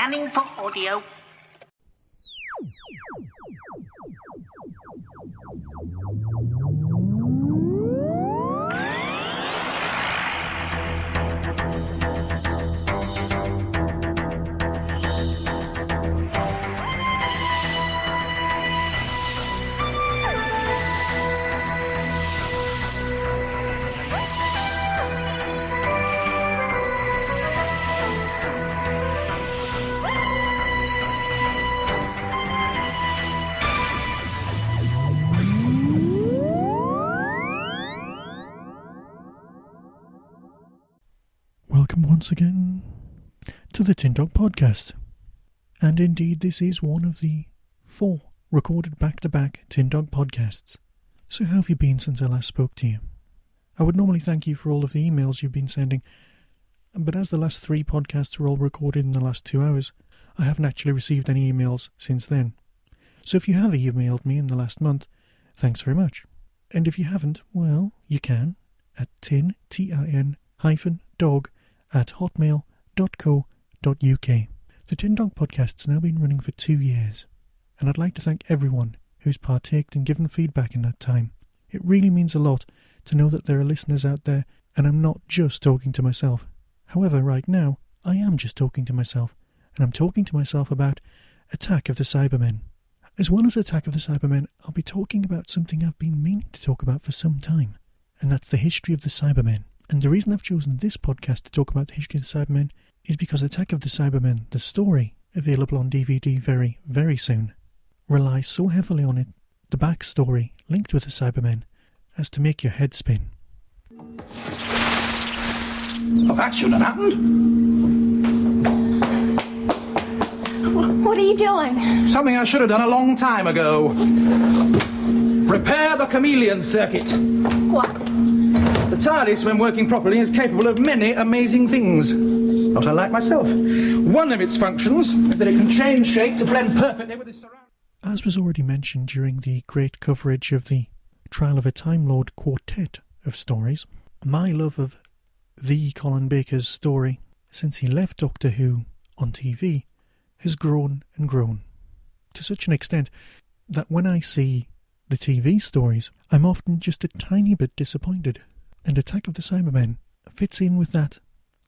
Scanning for audio. Welcome once again to the Tin Dog Podcast. And indeed, this is one of the 4 recorded back-to-back Tin Dog podcasts. So how have you been since I last spoke to you? I would normally thank you for all of the emails you've been sending, but as the last 3 podcasts were all recorded in the last 2 hours, I haven't actually received any emails since then. So if you have emailed me in the last month, thanks very much. And if you haven't, well, you can at tin-dog@hotmail.co.uk. The Tin Dog Podcast's now been running for 2 years, and I'd like to thank everyone who's partaked and given feedback in that time. It really means a lot to know that there are listeners out there, and I'm not just talking to myself. However, right now, I am just talking to myself, and I'm talking to myself about Attack of the Cybermen. As well as Attack of the Cybermen, I'll be talking about something I've been meaning to talk about for some time, and that's the history of the Cybermen. And the reason I've chosen this podcast to talk about the history of the Cybermen is because Attack of the Cybermen, the story, available on DVD very, very soon, relies so heavily on it, the backstory linked with the Cybermen, as to make your head spin. Well, that shouldn't have happened. What are you doing? Something I should have done a long time ago. Repair the chameleon circuit. What? The TARDIS, when working properly, is capable of many amazing things. Not unlike myself. One of its functions is that it can change shape to blend perfectly with its surroundings. As was already mentioned during the great coverage of the Trial of a Time Lord quartet of stories, my love of the Colin Baker's story, since he left Doctor Who on TV, has grown and grown, to such an extent that when I see the TV stories, I'm often just a tiny bit disappointed, and Attack of the Cybermen fits in with that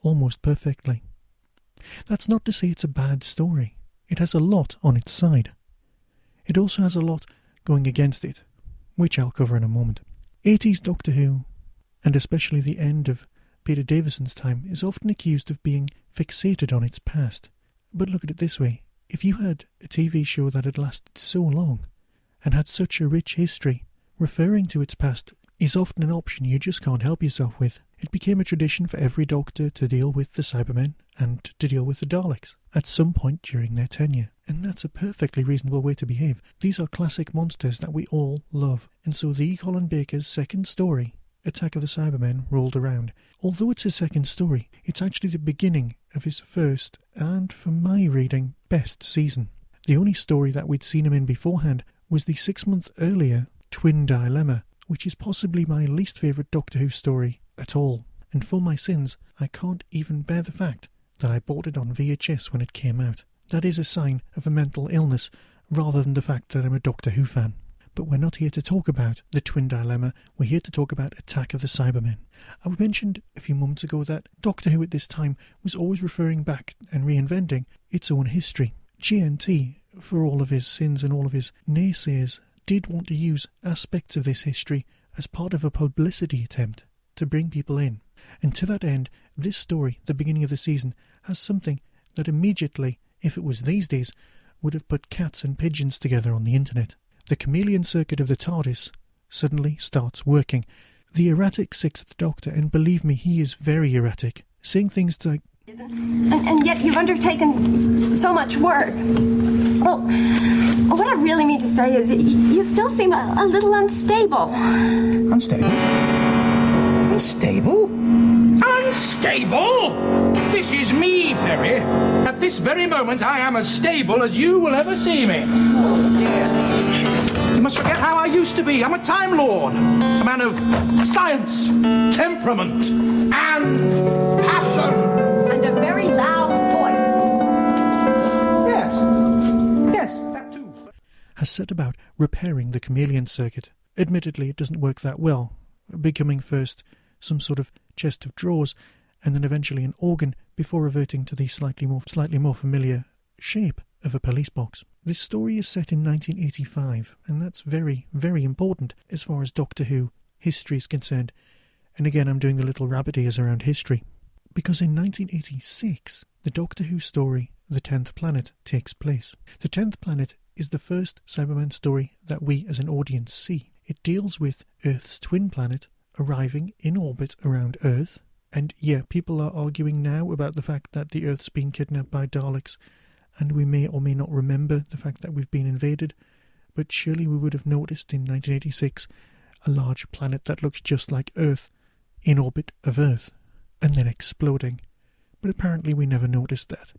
almost perfectly. That's not to say it's a bad story. It has a lot on its side. It also has a lot going against it, which I'll cover in a moment. 80s Doctor Who, and especially the end of Peter Davison's time, is often accused of being fixated on its past. But look at it this way. If you had a TV show that had lasted so long, and had such a rich history, referring to its past is often an option you just can't help yourself with. It became a tradition for every Doctor to deal with the Cybermen and to deal with the Daleks at some point during their tenure. And that's a perfectly reasonable way to behave. These are classic monsters that we all love. And so the Colin Baker's second story, Attack of the Cybermen, rolled around. Although it's his second story, it's actually the beginning of his first, and for my reading, best season. The only story that we'd seen him in beforehand was the 6 months earlier Twin Dilemma, which is possibly my least favourite Doctor Who story at all. And for my sins, I can't even bear the fact that I bought it on VHS when it came out. That is a sign of a mental illness, rather than the fact that I'm a Doctor Who fan. But we're not here to talk about the Twin Dilemma, we're here to talk about Attack of the Cybermen. I mentioned a few moments ago that Doctor Who at this time was always referring back and reinventing its own history. GNT, for all of his sins and all of his naysayers, did want to use aspects of this history as part of a publicity attempt to bring people in. And to that end, this story, the beginning of the season, has something that immediately, if it was these days, would have put cats and pigeons together on the internet. The chameleon circuit of the TARDIS suddenly starts working. The erratic Sixth Doctor, and believe me, he is very erratic, saying things like, And yet you've undertaken so much work. Well, what I really mean to say is you still seem a little unstable. Unstable? Unstable? Unstable? This is me, Peri. At this very moment, I am as stable as you will ever see me. Oh, dear. You must forget how I used to be. I'm a Time Lord. A man of science, temperament, and passion. And a very loud voice. has set about repairing the chameleon circuit. Admittedly, it doesn't work that well, becoming first some sort of chest of drawers, and then eventually an organ, before reverting to the slightly more familiar shape of a police box. This story is set in 1985, and that's very, very important as far as Doctor Who history is concerned. And again, I'm doing the little rabbit ears around history, because in 1986, the Doctor Who story, The 10th Planet, takes place. The 10th Planet is the first Cyberman story that we as an audience see. It deals with Earth's twin planet arriving in orbit around Earth. And yeah, people are arguing now about the fact that the Earth's been kidnapped by Daleks, and we may or may not remember the fact that we've been invaded, but surely we would have noticed in 1986 a large planet that looks just like Earth in orbit of Earth, and then exploding. But apparently we never noticed that.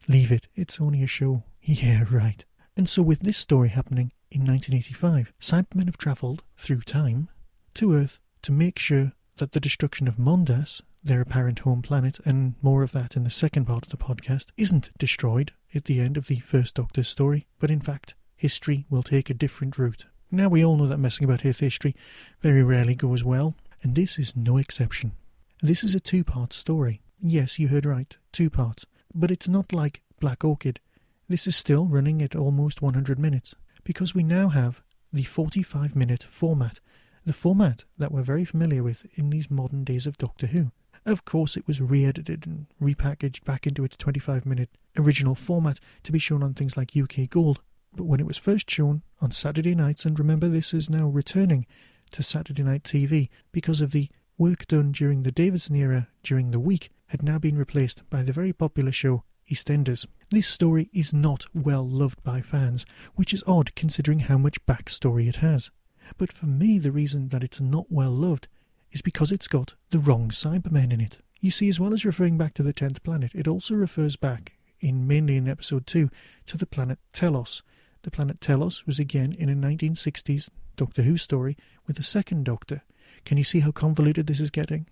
Leave it, it's only a show. Yeah, right. And so with this story happening in 1985, Cybermen have travelled through time to Earth to make sure that the destruction of Mondas, their apparent home planet, and more of that in the second part of the podcast, isn't destroyed at the end of the first Doctor's story, but in fact, history will take a different route. Now we all know that messing about Earth history very rarely goes well, and this is no exception. This is a two-part story. Yes, you heard right, 2 parts. But it's not like Black Orchid. This is still running at almost 100 minutes, because we now have the 45-minute format, the format that we're very familiar with in these modern days of Doctor Who. Of course, it was re-edited and repackaged back into its 25-minute original format to be shown on things like UK Gold, but when it was first shown on Saturday nights, and remember this is now returning to Saturday night TV because of the work done during the Davidson era during the week, had now been replaced by the very popular show EastEnders. This story is not well loved by fans, which is odd considering how much backstory it has. But for me, the reason that it's not well loved is because it's got the wrong Cybermen in it. You see, as well as referring back to the 10th planet, it also refers back, mainly in episode 2, to the planet Telos. The planet Telos was again in a 1960s Doctor Who story with the second Doctor. Can you see how convoluted this is getting?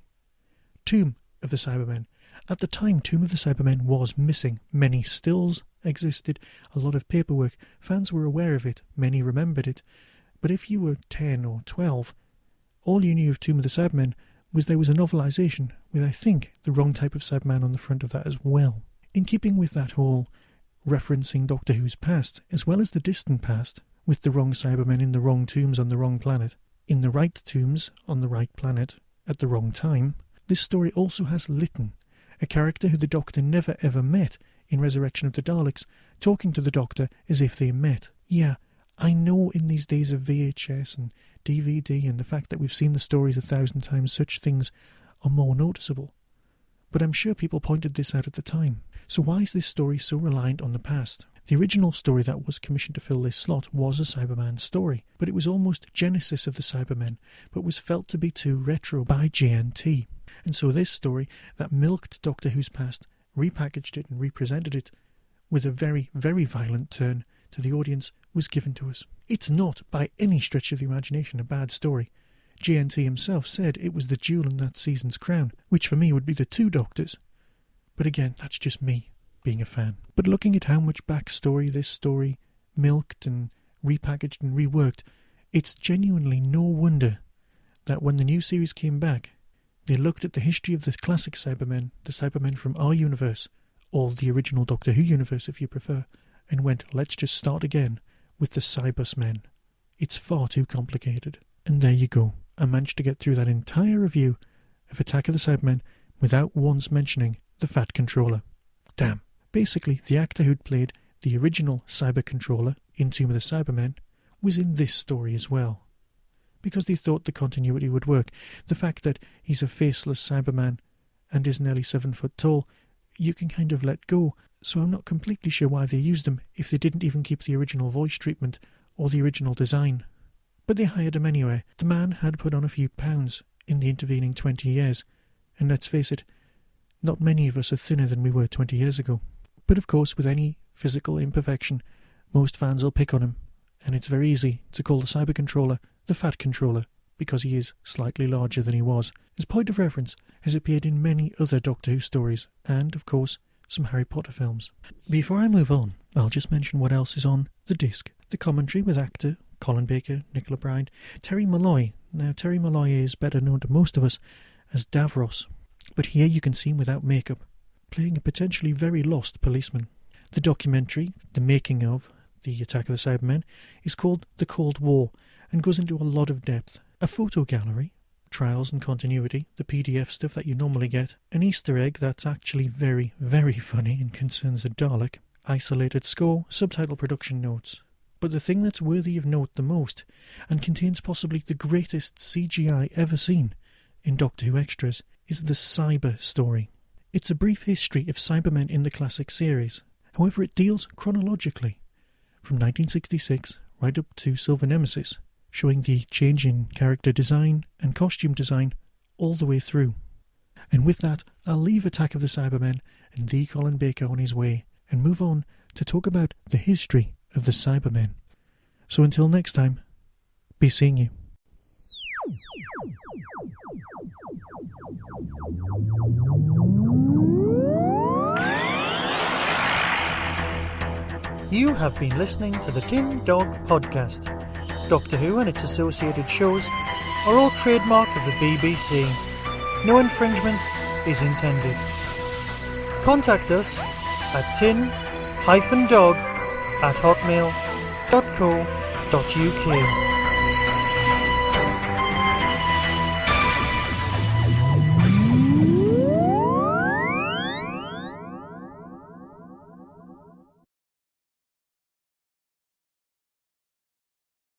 Tomb of the Cybermen. At the time, Tomb of the Cybermen was missing. Many stills existed, a lot of paperwork. Fans were aware of it, many remembered it. But if you were 10 or 12, all you knew of Tomb of the Cybermen was there was a novelisation with, I think, the wrong type of Cyberman on the front of that as well. In keeping with that whole referencing Doctor Who's past, as well as the distant past, with the wrong Cybermen in the wrong tombs on the wrong planet, in the right tombs on the right planet, at the wrong time, this story also has Lytton, a character who the Doctor never ever met in Resurrection of the Daleks, talking to the Doctor as if they met. Yeah, I know in these days of VHS and DVD and the fact that we've seen the stories 1,000 times, such things are more noticeable. But I'm sure people pointed this out at the time. So why is this story so reliant on the past? The original story that was commissioned to fill this slot was a Cyberman story, but it was almost Genesis of the Cybermen, but was felt to be too retro by JNT. And so this story that milked Doctor Who's past, repackaged it and represented it with a very, very violent turn to the audience, was given to us. It's not, by any stretch of the imagination, a bad story. JNT himself said it was the jewel in that season's crown, which for me would be the 2 Doctors. But again, that's just me being a fan. But looking at how much backstory this story milked and repackaged and reworked, it's genuinely no wonder that when the new series came back, they looked at the history of the classic Cybermen, the Cybermen from our universe, or the original Doctor Who universe if you prefer, and went, let's just start again with the Cybersmen. It's far too complicated. And there you go. I managed to get through that entire review of Attack of the Cybermen without once mentioning the Fat Controller. Damn. Basically, the actor who'd played the original Cyber Controller in Tomb of the Cybermen was in this story as well. Because they thought the continuity would work. The fact that he's a faceless Cyberman and is nearly 7 foot tall, you can kind of let go. So I'm not completely sure why they used him if they didn't even keep the original voice treatment or the original design. But they hired him anyway. The man had put on a few pounds in the intervening 20 years, and let's face it, not many of us are thinner than we were 20 years ago. But of course, with any physical imperfection, most fans will pick on him, and it's very easy to call the Cyber Controller the Fat Controller, because he is slightly larger than he was. His point of reference has appeared in many other Doctor Who stories, and, of course, some Harry Potter films. Before I move on, I'll just mention what else is on the disc. The commentary with actor Colin Baker, Nicola Bryant, Terry Malloy. Now, Terry Malloy is better known to most of us as Davros, but here you can see him without makeup, playing a potentially very lost policeman. The documentary, The Making of the Attack of the Cybermen, is called The Cold War and goes into a lot of depth. A photo gallery, trials and continuity, the PDF stuff that you normally get, an Easter egg that's actually very, very funny and concerns a Dalek, isolated score, subtitle production notes. But the thing that's worthy of note the most, and contains possibly the greatest CGI ever seen in Doctor Who extras, is the Cyber story. It's a brief history of Cybermen in the classic series. However, it deals chronologically, from 1966 right up to Silver Nemesis, showing the change in character design and costume design all the way through. And with that, I'll leave Attack of the Cybermen and the Colin Baker on his way, and move on to talk about the history of the Cybermen. So until next time, be seeing you. You have been listening to the Tin Dog Podcast. Doctor Who and its associated shows are all trademark of the BBC. No infringement is intended. Contact us at tin-dog@hotmail.co.uk.